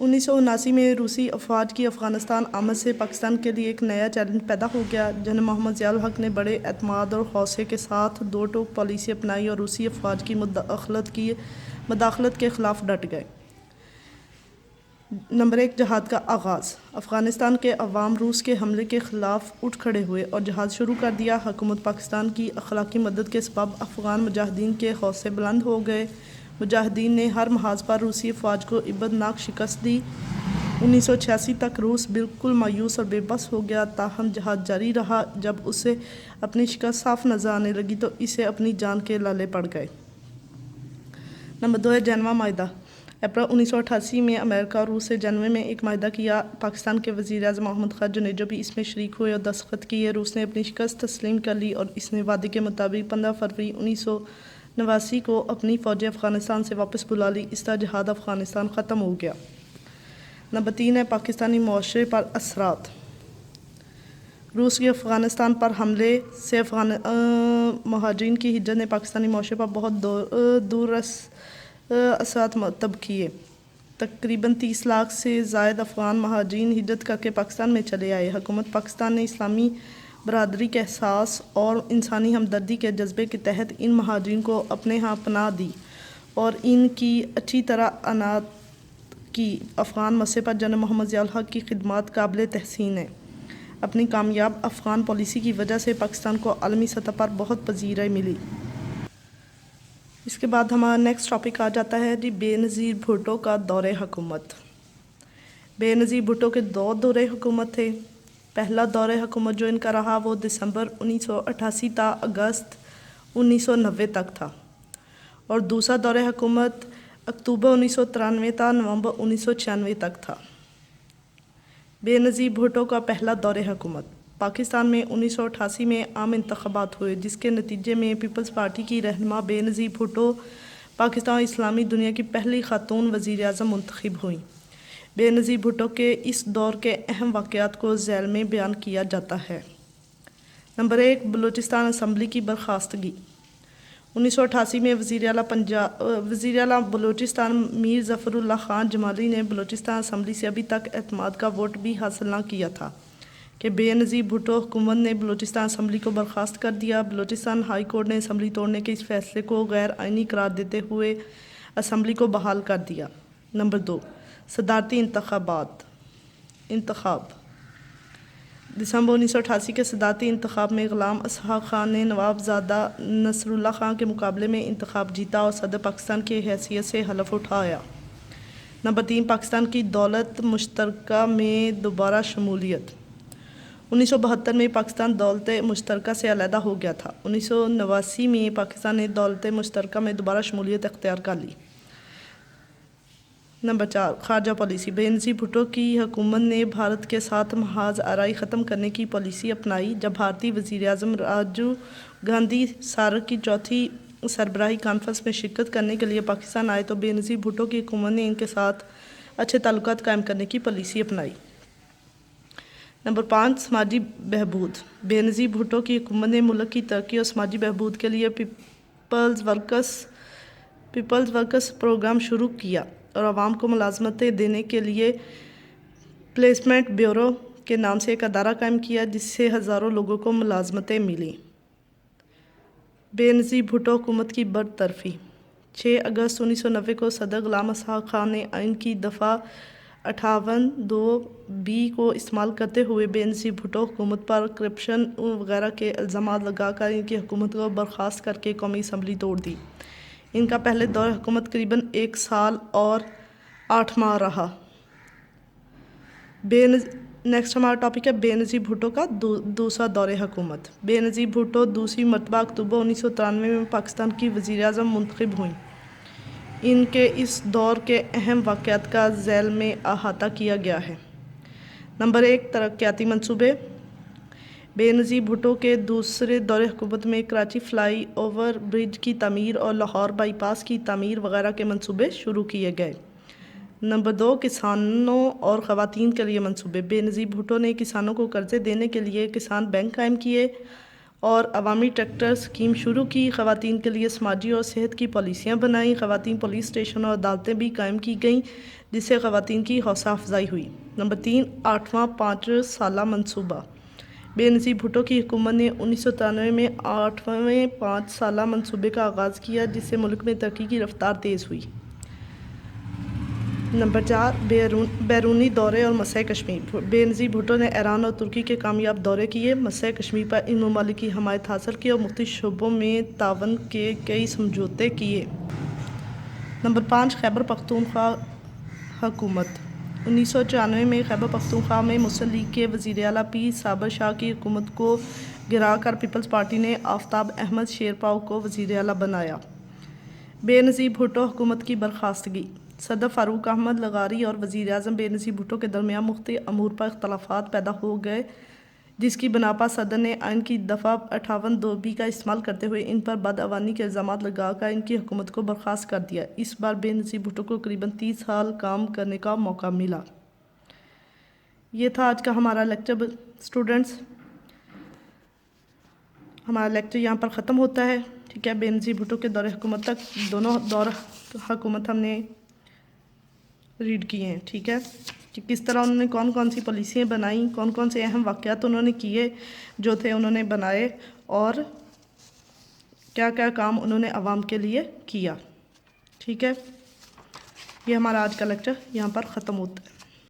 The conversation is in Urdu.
1979 میں روسی افواج کی افغانستان آمد سے پاکستان کے لیے ایک نیا چیلنج پیدا ہو گیا۔ جنرل محمد ضیاء الحق نے بڑے اعتماد اور حوصلے کے ساتھ دو ٹوک پالیسی اپنائی اور روسی افواج کی مداخلت کے خلاف ڈٹ گئے۔ نمبر 1، جہاد کا آغاز۔ افغانستان کے عوام روس کے حملے کے خلاف اٹھ کھڑے ہوئے اور جہاد شروع کر دیا۔ حکومت پاکستان کی اخلاقی مدد کے سبب افغان مجاہدین کے حوصلے بلند ہو گئے۔ مجاہدین نے ہر محاذ پر روسی افواج کو عبرتناک شکست دی۔ 1986 تک روس بالکل مایوس اور بے بس ہو گیا، تاہم جہاد جاری رہا۔ جب اسے اپنی شکست صاف نظر آنے لگی تو اسے اپنی جان کے لالے پڑ گئے۔ نمبر 2 ہے جنیوا معاہدہ۔ اپریل 1988 میں امریکہ اور روس سے جنیوا میں ایک معاہدہ کیا۔ پاکستان کے وزیر اعظم محمد خالد جنیجو بھی اس میں شریک ہوئے اور دستخط کیے۔ روس نے اپنی شکست تسلیم کر لی اور اس نے وعدے کے مطابق 15 فروری 1989 کو اپنی فوجیں افغانستان سے واپس بلا لی۔ اس طرح جہاد افغانستان ختم ہو گیا۔ نمبر 3 ہے پاکستانی معاشرے پر اثرات۔ روس کے افغانستان پر حملے سے مہاجرین کی ہجرت نے پاکستانی معاشرے پر بہت دور اثرات مرتب کیے۔ تقریباً 30 لاکھ سے زائد افغان مہاجرین ہجرت کر کے پاکستان میں چلے آئے۔ حکومت پاکستان نے اسلامی برادری کے احساس اور انسانی ہمدردی کے جذبے کے تحت ان مہاجرین کو اپنے ہاں پناہ دی اور ان کی اچھی طرح عنایت کی۔ افغان مسئلے پر جنرل محمد ضیاء الحق کی خدمات قابل تحسین ہیں۔ اپنی کامیاب افغان پالیسی کی وجہ سے پاکستان کو عالمی سطح پر بہت پذیرائی ملی۔ اس کے بعد ہمارا نیکسٹ ٹاپک آ جاتا ہے بے نظیر بھٹو کا دور حکومت۔ بے نظیر بھٹو کے 2 دور حکومت تھے۔ پہلا دور حکومت جو ان کا رہا وہ دسمبر 1988 تا اگست 1990 تک تھا، اور دوسرا دور حکومت اکتوبر 1993 تا نومبر 1996 تک تھا۔ بے نظیر بھٹو کا پہلا دور حکومت۔ پاکستان میں 1988 میں عام انتخابات ہوئے، جس کے نتیجے میں پیپلز پارٹی کی رہنما بے نظیر بھٹو پاکستان اسلامی دنیا کی پہلی خاتون وزیر اعظم منتخب ہوئیں۔ بے نظیر بھٹو کے اس دور کے اہم واقعات کو ذیل میں بیان کیا جاتا ہے۔ نمبر 1، بلوچستان اسمبلی کی برخاستگی۔ 1988 میں وزیر اعلیٰ بلوچستان میر ظفر اللہ خان جمالی نے بلوچستان اسمبلی سے ابھی تک اعتماد کا ووٹ بھی حاصل نہ کیا تھا کہ بے نظیر بھٹو حکومت نے بلوچستان اسمبلی کو برخاست کر دیا۔ بلوچستان ہائی کورٹ نے اسمبلی توڑنے کے اس فیصلے کو غیر آئینی قرار دیتے ہوئے اسمبلی کو بحال کر دیا۔ نمبر 2، صدارتی انتخاب۔ دسمبر 1988 کے صدارتی انتخاب میں غلام اسحاق خان نے نواب زادہ نصر اللہ خان کے مقابلے میں انتخاب جیتا اور صدر پاکستان کی حیثیت سے حلف اٹھایا۔ نمبر 3، پاکستان کی دولت مشترکہ میں دوبارہ شمولیت۔ 1972 میں پاکستان دولت مشترکہ سے علیحدہ ہو گیا تھا۔ 1989 میں پاکستان نے دولت مشترکہ میں دوبارہ شمولیت اختیار کر لی۔ نمبر 4، خارجہ پالیسی۔ بے نظیر بھٹو کی حکومت نے بھارت کے ساتھ محاذ آرائی ختم کرنے کی پالیسی اپنائی۔ جب بھارتی وزیر اعظم راجیو گاندھی سارک کی چوتھی سربراہی کانفرنس میں شرکت کرنے کے لیے پاکستان آئے تو بے نظیر بھٹو کی حکومت نے ان کے ساتھ اچھے تعلقات قائم کرنے کی پالیسی اپنائی۔ نمبر 5، سماجی بہبود۔ بے نظیر بھٹو کی حکومت نے ملک کی ترقی اور سماجی بہبود کے لیے پیپلز ورکس پروگرام شروع کیا اور عوام کو ملازمتیں دینے کے لیے پلیسمنٹ بیورو کے نام سے ایک ادارہ قائم کیا، جس سے ہزاروں لوگوں کو ملازمتیں ملیں۔ بے نظیر بھٹو حکومت کی برطرفی۔ 6 اگست 1990 کو صدر غلام اسحاق خان نے آئین کی دفعہ 58(2)(b) کو استعمال کرتے ہوئے بے نظیر بھٹو حکومت پر کرپشن وغیرہ کے الزامات لگا کر ان کی حکومت کو برخاست کر کے قومی اسمبلی توڑ دی۔ ان کا پہلے دور حکومت قریباً 1 سال اور 8 ماہ رہا۔ نیکسٹ ہمارا ٹاپک ہے بے نظیر بھٹو کا دوسرا دور حکومت۔ بے نظیر بھٹو دوسری مرتبہ اکتوبر 1993 میں پاکستان کی وزیر اعظم منتخب ہوئیں۔ ان کے اس دور کے اہم واقعات کا ذیل میں احاطہ کیا گیا ہے۔ نمبر 1، ترقیاتی منصوبے۔ بے نظیر بھٹو کے دوسرے دور حکومت میں کراچی فلائی اوور برج کی تعمیر اور لاہور بائی پاس کی تعمیر وغیرہ کے منصوبے شروع کیے گئے۔ نمبر 2، کسانوں اور خواتین کے لیے منصوبے۔ بے نظیر بھٹو نے کسانوں کو قرضے دینے کے لیے کسان بینک قائم کیے اور عوامی ٹریکٹر اسکیم شروع کی، خواتین کے لیے سماجی اور صحت کی پالیسیاں بنائیں، خواتین پولیس اسٹیشن اور عدالتیں بھی قائم کی گئیں جس سے خواتین کی حوصلہ افزائی ہوئی۔ نمبر 3، 8واں 5 سالہ منصوبہ۔ بے نظیر بھٹو کی حکومت نے 1993 میں 8ویں 5 سالہ منصوبے کا آغاز کیا جس سے ملک میں ترقی کی رفتار تیز ہوئی۔ نمبر 4، بیرونی دورے اور مسئلہ کشمیر۔ بے نظیر بھٹو نے ایران اور ترکی کے کامیاب دورے کیے، مسئلہ کشمیر پر ان ممالک کی حمایت حاصل کی اور مختلف شعبوں میں تعاون کے کئی سمجھوتے کیے۔ نمبر 5، خیبر پختونخوا حکومت۔ 1994 میں خیبر پختونخوا میں مسلم لیگ کے وزیر اعلیٰ پیر صابر شاہ کی حکومت کو گرا کر پیپلز پارٹی نے آفتاب احمد شیرپاؤ کو وزیر اعلیٰ بنایا۔ بے نظیر بھٹو حکومت کی برخاستگی۔ صدر فاروق احمد لغاری اور وزیر اعظم بے نظیر بھٹو کے درمیان مختلف امور پر اختلافات پیدا ہو گئے جس کی بنا پر صدر نے آئین کی دفعہ 58(2)B کا استعمال کرتے ہوئے ان پر بدعنوانی کے الزامات لگا کر ان کی حکومت کو برخاست کر دیا۔ اس بار بے نظیر بھٹو کو قریباً 30 سال کام کرنے کا موقع ملا۔ یہ تھا آج کا ہمارا لیکچر اسٹوڈنٹس، ہمارا لیکچر یہاں پر ختم ہوتا ہے، ٹھیک ہے۔ بے نظیر بھٹو کے دور حکومت تک دونوں دور حکومت ہم نے ریڈ کیے ہیں، ٹھیک ہے، کہ کس طرح انہوں نے کون کون سی پالیسیاں بنائیں، کون کون سے اہم واقعات انہوں نے کیے جو تھے انہوں نے بنائے، اور کیا کیا کام انہوں نے عوام کے لیے کیا، ٹھیک ہے۔ یہ ہمارا آج کا لیکچر یہاں پر ختم ہوتا ہے۔